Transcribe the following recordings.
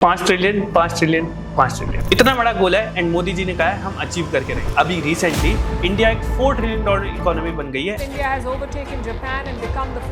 5 trillion 5 trillion 5 trillion इतना बड़ा गोल है एंड मोदी जी ने कहा है हम अचीव करके रहे। अभी रिसेंटली इंडिया एक $4 ट्रिलियन इकोनॉमी बन गई है। India has overtaken Japan and become the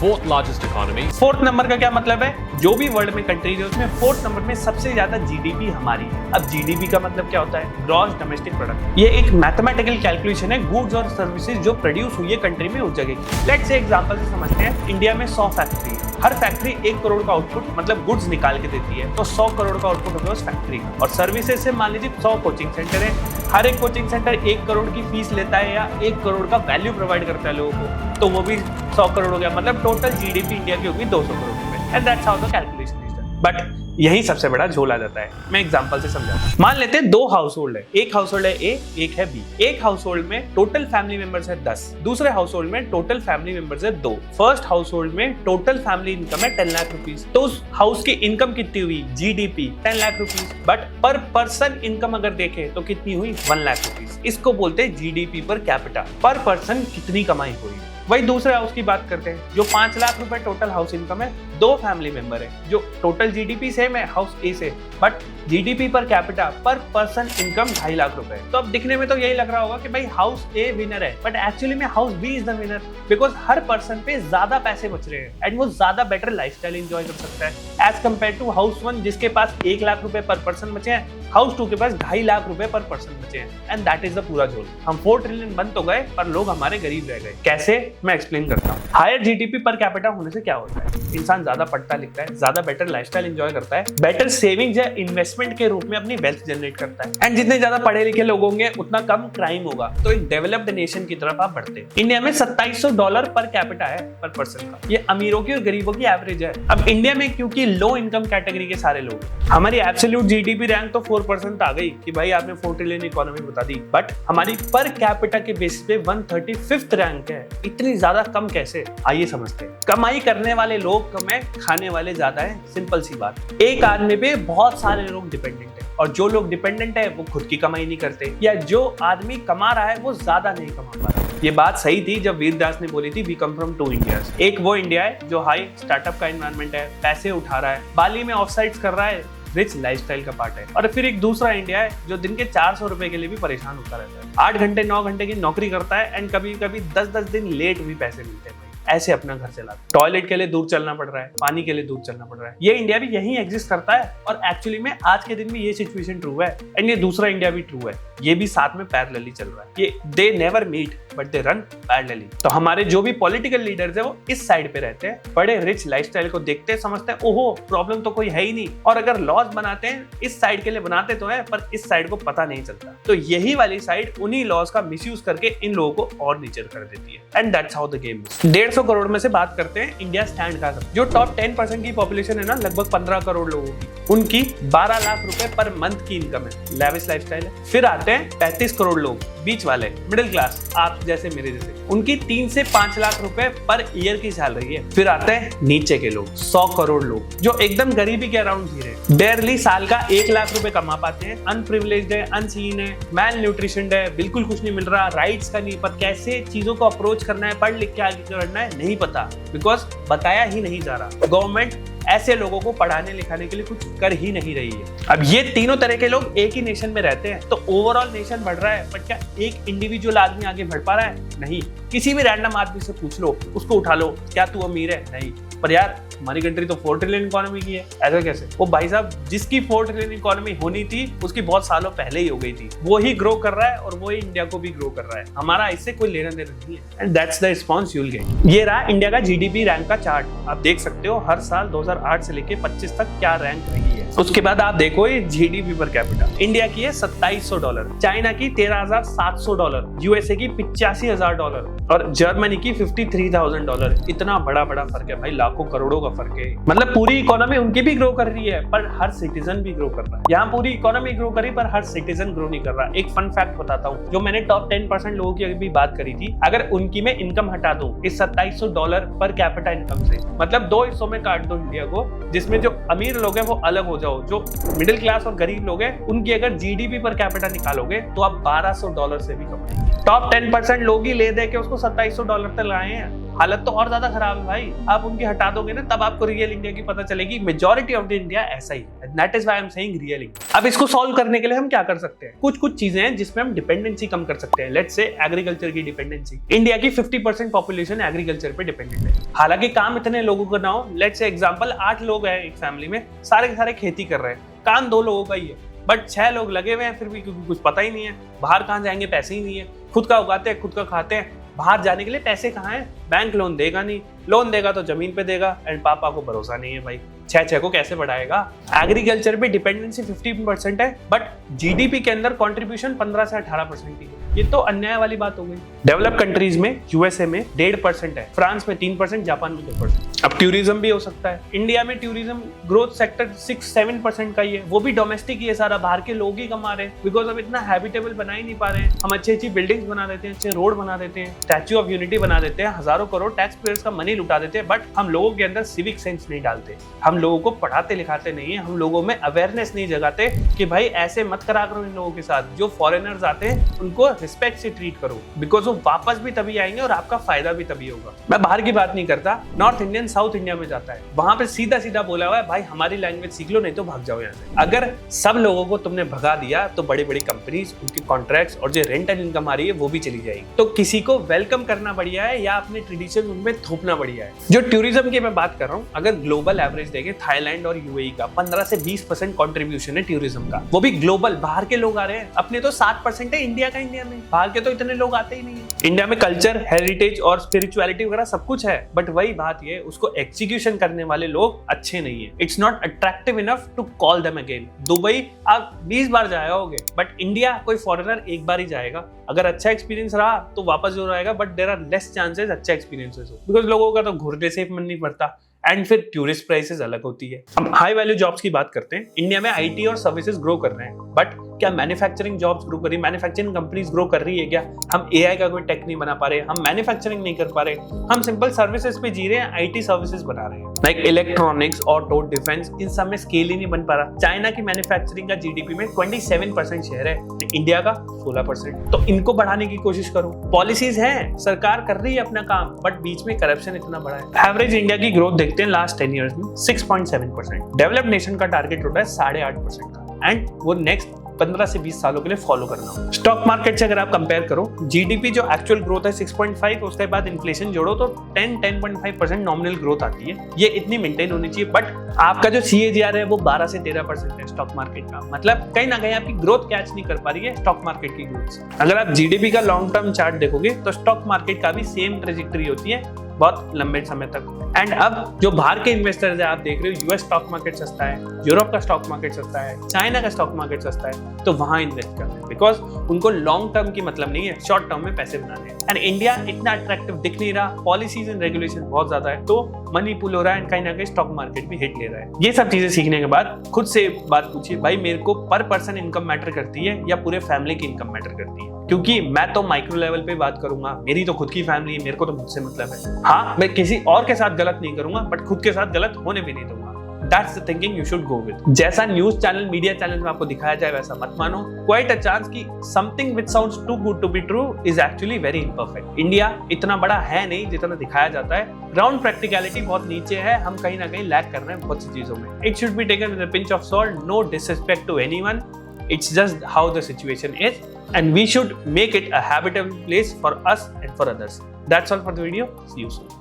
fourth largest economy. Fourth number का क्या मतलब है? जो भी वर्ल्ड में कंट्रीज है उसमें फोर्थ नंबर में सबसे ज्यादा जीडीपी हमारी है। अब जीडीपी का मतलब क्या होता है? Gross domestic product. ये एक मैथमेटिकल कैलकुलेशन है गुड्स और सर्विसेज जो प्रोड्यूस हुई है कंट्री में उस जगह की। लेट्स से एग्जांपल से समझते हैं। इंडिया में 100 फैक्ट्री है, हर फैक्ट्री 1 करोड़ का आउटपुट मतलब गुड्स निकाल के देती है, तो 100 करोड़ का आउटपुट होगा उस फैक्ट्री का। और सर्विसेज से मान लीजिए 100 कोचिंग सेंटर है, हर एक कोचिंग सेंटर 1 करोड़ की फीस लेता है या 1 करोड़ का वैल्यू प्रोवाइड करता है लोगों को, तो वो भी 100 करोड़ हो गया। मतलब टोटल जीडीपी इंडिया की होगी 200 करोड़ रुपए। And that's how the calculation is done. But यही सबसे बड़ा झोल आ जाता है। मैं एग्जांपल से समझाता हूं। मान लेते हैं 2 हाउस होल्ड है, एक हाउस होल्ड है ए, एक है बी। एक हाउस होल्ड में टोटल फैमिली मेंबर्स है 10, दूसरे हाउस होल्ड में टोटल फैमिली मेंबर्स है 2। फर्स्ट हाउस होल्ड में टोटल फैमिली इनकम है 10 लाख रुपीज, तो उस हाउस की इनकम कितनी हुई? GDP 10 lakh rupees. बट पर पर्सन इनकम अगर देखें तो कितनी हुई? 1 लाख रुपीज। इसको बोलते हैं जीडीपी पर कैपिटा। पर पर्सन कितनी कमाई हुई। वही दूसरे हाउस की बात करते हैं जो 5 लाख रुपए टोटल हाउस इनकम है, 2 फैमिली मेंबर है, जो टोटल जीडीपी सेम है हाउस ए से, बट जीडीपी पर कैपिटा पर पर्सन इनकम 2.5 लाख रुपए। तो अब दिखने में तो यही लग रहा होगा कि भाई हाउस ए विनर है, बट एक्चुअली में house B is the winner because हर पर्सन पे ज्यादा पैसे बच रहे हैं एंड वो ज्यादा बेटर लाइफस्टाइल एंजॉय कर सकता है एज कम्पेयर टू हाउस 1 जिसके पास 1 लाख रुपए पर पर्सन बचे हैं, हाउस 2 के पास 2.5 लाख रुपए पर पर्सन बचे हैं। एंड दैट इज द पूरा झोल। हम 4 ट्रिलियन बन तो गए पर लोग हमारे गरीब रह गए। कैसे? मैं एक्सप्लेन करता हूँ। हायर जीडीपी पर कैपिटा होने से क्या होता है? इंसान ज्यादा पढ़ता लिखता है, ज्यादा बेटर लाइफस्टाइल एंजॉय करता है, बेटर सेविंग्स या इन्वेस्टमेंट के रूप में अपनी वेल्थ जनरेट करता है। एंड जितने ज्यादा पढ़े लिखे लोग होंगे उतना कम क्राइम होगा, तो एक डेवलप्ड नेशन की तरफ आप बढ़ते हैं। इंडिया में $2700 पर कैपिटा है पर पर्सन का। ये अमीरों की और गरीबों की एवरेज है। अब इंडिया में क्योंकि लो इनकम कैटेगरी के सारे लोग, हमारी एब्सोल्यूट जीडीपी रैंक तो 4% आ गई कि भाई आपने 4 ट्रिलियन इकोनॉमी बता दी, बट हमारी पर कैपिटा के बेसिस पे 135th रैंक है। इतनी ज्यादा कम कैसे? आइए समझते हैं। कमाई करने वाले लोग कम है, खाने वाले ज्यादा है। सिंपल सी बात। एक आदमी पे बहुत सारे लोग डिपेंडेंट है और जो लोग डिपेंडेंट है वो खुद की कमाई नहीं करते, या जो आदमी कमा रहा है वो ज्यादा नहीं कमा पा रहा। ये बात सही थी जब वीरदास ने बोली थी वी कम फ्रॉम 2 इंडियाज। एक वो इंडिया है जो हाई स्टार्टअप का एनवायरनमेंट है, पैसे उठा रहा है, बाली में ऑफसाइट्स कर रहा है, रिच लाइफस्टाइल का पार्ट है। और फिर एक दूसरा इंडिया है जो दिन के 400 रुपए के लिए भी परेशान होता रहता है, 8 घंटे 9 घंटे की नौकरी करता है एंड कभी कभी 10-10 दिन लेट भी पैसे मिलते हैं। ऐसे अपना घर चलाता है, टॉयलेट के लिए दूर चलना पड़ रहा है, पानी के लिए दूर चलना पड़ रहा है। ये इंडिया भी यहीं एग्जिस्ट करता है और एक्चुअली में आज के दिन में ये सिचुएशन ट्रू है एंड ये दूसरा इंडिया भी ट्रू है। ये भी साथ में पैरेलली चल रहा है। ये they never meet but they run parallelly. तो हमारे जो भी पॉलिटिकल लीडर्स है वो इस साइड पे रहते हैं, बड़े रिच लाइफस्टाइल को देखते हैं, समझते हैं ओहो प्रॉब्लम तो कोई है ही नहीं, और अगर लॉज बनाते हैं इस साइड के लिए बनाते तो है पर इस साइड को पता नहीं चलता। तो यही वाली साइड उन्हीं लॉज का मिसयूज करके इन लोगों को और नीचे कर देती है and that's how the game is. 150 crore में से बात करते हैं इंडिया स्टैंड का। जो टॉप 10% की पॉपुलेशन है ना, लगभग 15 करोड़ लोगों की, उनकी 12 लाख रुपए पर मंथ की इनकम है, लैविश लाइफस्टाइल है। फिर आते हैं 35 करोड़ लोग, बीच वाले, मिडिल क्लास, आप जैसे मेरे जैसे, उनकी 3 से 5 लाख रुपए पर ईयर की सैलरी है। फिर आते हैं नीचे के लोग, 100 करोड़ लोग जो एकदम गरीबी के अराउंड जी रहे, बेयरली साल का 1 लाख रुपए कमा पाते हैं, अनप्रिविलेज्ड है, अनसीन है, मैल न्यूट्रिशन है, बिल्कुल कुछ नहीं मिल रहा, राइट्स का नहीं पता, कैसे चीजों को अप्रोच करना है, पढ़ लिख के आगे करना है नहीं पता, बिकॉज बताया ही नहीं जा रहा। गवर्नमेंट ऐसे लोगों को पढ़ाने लिखाने के लिए कुछ कर ही नहीं रही है। अब ये तीनों तरह के लोग एक ही नेशन में रहते हैं तो ओवरऑल नेशन बढ़ रहा है, बट क्या एक इंडिविजुअल आदमी आगे बढ़ पा रहा है? नहीं। किसी भी रैंडम आदमी से पूछ लो, उसको उठा लो, क्या तू अमीर है? नहीं। पर यार हमारी कंट्री तो 4 ट्रिलियन इकोनॉमी की है, ऐसा कैसे? वो भाई साहब जिसकी 4 ट्रिलियन इकोनॉमी होनी थी उसकी बहुत सालों पहले ही हो गई थी, वो ही ग्रो कर रहा है और वो ही इंडिया को भी ग्रो कर रहा है। हमारा इससे कोई लेना देना नहीं है and that's the response you will get. ये रहा इंडिया का जीडीपी रैंक का चार्ट। आप देख सकते हो हर साल 2008 से लेके 25 तक क्या रैंक रही है। उसके बाद आप देखो ये जीडीपी पर कैपिटा, इंडिया की है $2700, चाइना की $13,700, यूएसए की $85,000 और जर्मनी की $53,000। इतना बड़ा बड़ा फर्क है भाई, लाखों करोड़ों का फर्क है। मतलब पूरी इकोनॉमी उनकी भी ग्रो कर रही है पर हर सिटीजन भी ग्रो कर रहा है। यहाँ पूरी इकोनॉमी ग्रो करी पर हर सिटीजन ग्रो नहीं कर रहा। एक फन फैक्ट बताता हूँ, जो मैंने टॉप 10% लोगों की अभी बात करी थी, अगर उनकी मैं इनकम हटा दूं इस $2700 पर कैपिटा इनकम से, मतलब 2 हिस्सों में काट दो इंडिया को, जिसमें जो अमीर लोग हैं वो अलग हो जाओ, जो मिडिल क्लास और गरीब लोग हैं उनकी अगर जीडीपी पर कैपिटा निकालोगे तो आप $1200 से भी कमाएंगे। टॉप 10% लोग ही ले दे के उसको $2700 तक लाए हैं। हालत तो और ज्यादा खराब है भाई। आप उनकी हटा दोगे ना तब आपको रियल इंडिया की पता चलेगी। मेजॉरिटी ऑफ द इंडिया ऐसा ही है। That is why I am saying real India. अब इसको सॉल्व करने के लिए हम क्या कर सकते हैं? कुछ चीजें हैं जिसमें हम डिपेंडेंसी कम कर सकते हैं। लेट्स से एग्रीकल्चर की डिपेंडेंसी। इंडिया की 50% पॉपुलेशन एग्रीकल्चर पे डिपेंडेंट है। हालांकि काम इतने लोगों का ना हो, लेट्स से एग्जांपल 8 लोग हैं एक फैमिली में, सारे के सारे खेती कर रहे हैं, काम 2 लोगों का ही है, बट 6 लोग लगे हुए हैं फिर भी, क्योंकि कुछ पता ही नहीं है बाहर कहाँ जाएंगे, पैसे ही नहीं है, खुद का उगाते हैं खुद का खाते हैं, बाहर जाने के लिए पैसे कहाँ हैं? बैंक लोन देगा नहीं, लोन देगा तो जमीन पे देगा, एंड पापा को भरोसा नहीं है भाई, 6 को कैसे बढ़ाएगा? एग्रीकल्चर पे डिपेंडेंसी 50% है, बट जीडीपी के अंदर कंट्रीब्यूशन 15 से 18% ही है। ये तो अन्याय वाली बात हो गई। डेवलप कंट्रीज में यूएसए में 1.5% है, फ्रांस में 3%, जापान में 2%। अब टूरिज्म भी हो सकता है। इंडिया में टूरिज्म ग्रोथ सेक्टर 6-7% का ही है, वो भी डोमेस्टिक ही है सारा, बाहर के लोग ही कमा रहे हैं, बिकॉज हम इतना हैबिटेबल बना ही नहीं पा रहे हैं। हम अच्छी बिल्डिंग्स बना देते हैं, अच्छे रोड बना देते हैं, स्टैच्यू ऑफ यूनिटी बना देते हैं, हजारों करोड़ टैक्स पेयर्स का मनी लुटा देते हैं, बट हम लोगों के अंदर सिविक सेंस नहीं डालते, हम लोगों को पढ़ाते लिखाते नहीं है, हम लोगों में अवेयरनेस नहीं जगाते कि भाई ऐसे मत करा करो इन लोगों के साथ। जो फॉरेनर्स आते हैं उनको रिस्पेक्ट से ट्रीट करो, बिकॉज वो वापस भी तभी आएंगे और आपका फायदा भी तभी होगा। मैं बाहर की बात नहीं करता, नॉर्थ इंडियन साउथ इंडिया में जाता है, वहां पे सीधा सीधा बोला हुआ है भाई हमारी लैंग्वेज सीख लो नहीं तो भाग जाओ यहाँ से। अगर सब लोगों को तुमने भगा दिया तो बड़ी बड़ी कंपनीज, उनकी कॉन्ट्रैक्ट्स और जो रेंट एंड इनकम आ रही है वो भी चली जाएगी। तो किसी को वेलकम करना बढ़िया है या अपने ट्रेडिशन उनमें थोपना बढ़िया है? जो टूरिज्म की मैं बात कर रहा हूँ, अगर ग्लोबल एवरेज देखें थाईलैंड और यूएई का 15 से 20% कॉन्ट्रीब्यूशन है टूरिज्म का, वो भी ग्लोबल। बाहर के लोग आ रहे हैं, अपने तो 7% है इंडिया का, इंडिया में बाहर के तो इतने लोग आते ही नहीं है। इंडिया में कल्चर, हेरिटेज और स्पिरिचुअलिटी वगैरह सब कुछ है, बट वही बात ये उसको एग्जीक्यूशन करने वाले लोग अच्छे नहीं है। It's not attractive enough to call them again. Dubai आप 20 बार जाए होगे, बट इंडिया कोई फॉरेनर एक बार ही जाएगा। अगर अच्छा एक्सपीरियंस रहा तो वापस जरूर आएगा, but there are less chances अच्छा एक्सपीरियंसेस हो, बिकॉज लोगों का तो घूरने से मन नहीं पड़ता, एंड फिर टूरिस्ट प्राइसेस अलग होती है। हम हाई वैल्यू जॉब्स की बात करते हैं। इंडिया में आईटी और सर्विसेज ग्रो कर रहे हैं, बट क्या मैन्युफैक्चरिंग जॉब्स ग्रो कर रही है? मैन्युफैक्चरिंग कंपनीज ग्रो कर रही है क्या? हम एआई का कोई टेक नहीं बना पा रहे, हम मैन्युफैक्चरिंग नहीं कर पा रहे, हम सिंपल सर्विसेज पे जी रहे हैं, आईटी सर्विसेज बना रहे हैं, लाइक इलेक्ट्रॉनिक्स, ऑटो, डिफेंस, इन सब में स्केल ही नहीं बन पा रहा। चाइना की मैन्युफैक्चरिंग का जीडीपी में 27% शेयर है, इंडिया का 16%। तो इनको बढ़ाने की कोशिश करो। पॉलिसीज हैं, सरकार कर रही है अपना काम, बट बीच में करप्शन इतना बड़ा है। एवरेज इंडिया की ग्रोथ देखते हैं लास्ट 10 ईयर्स में 6.7%। डेवलप्ड नेशन का टारगेट होता है 8.5% का, एंड वो नेक्स्ट 15 से 20 सालों के लिए फॉलो करना हो। स्टॉक मार्केट से अगर आप कंपेयर करो, जीडीपी जो एक्चुअल ग्रोथ है 6.5, उसके बाद इन्फ्लेशन जोड़ो तो 10-10.5% नॉमिनल ग्रोथ आती है। ये इतनी मेंटेन होनी चाहिए, बट आपका जो CAGR है वो 12 से 13% है स्टॉक मार्केट का। मतलब कहीं ना कहीं आपकी ग्रोथ कैच नहीं कर पा रही है स्टॉक मार्केट की ग्रोथ। अगर आप जीडीपी का लॉन्ग टर्म चार्ट देखोगे तो स्टॉक मार्केट का भी सेम ट्रेजेक्टरी होती है बहुत लंबे समय तक। एंड अब जो बाहर के इन्वेस्टर्स है, आप देख रहे हो यूएस स्टॉक मार्केट सस्ता है, यूरोप का स्टॉक मार्केट सस्ता है, चाइना का स्टॉक मार्केट सस्ता है, तो वहां इन्वेस्ट करते हैं, बिकॉज उनको लॉन्ग टर्म की मतलब नहीं है, शॉर्ट टर्म में पैसे बनाने हैं। एंड इंडिया इतना अट्रैक्टिव दिख नहीं रहा, पॉलिसीज एंड रेगुलेशन बहुत ज्यादा है, तो मनी पुल हो रहा है एंड कहीं ना कहीं स्टॉक मार्केट भी हिट ले रहा है। ये सब चीजें सीखने के बाद खुद से बात पूछिए, भाई मेरे को पर पर्सन इनकम मैटर करती है या पूरे फैमिली की इनकम मैटर करती है? क्योंकि मैं तो माइक्रो लेवल पे बात करूंगा, मेरी तो खुद की फैमिली है, मेरे को तो मुझसे मतलब है। हाँ, मैं किसी और के साथ गलत नहीं करूंगा, बट खुद के साथ गलत होने भी नहीं दूंगा। That's the thinking you should go with. जैसा न्यूज चैनल, मीडिया चैनल में आपको दिखाया जाए वैसा मत मानो। Quite a chance कि something which sounds too good to be true is actually very imperfect. India इतना बड़ा है नहीं जितना दिखाया जाता है। ग्राउंड प्रैक्टिकलिटी बहुत नीचे है, हम कहीं ना कहीं लैग कर रहे हैं बहुत सी चीजों में। It should be taken with a pinch of salt, no disrespect to anyone. It's just how the situation is, and we should make it a habitable place for us and for others. That's all for the video. See you soon.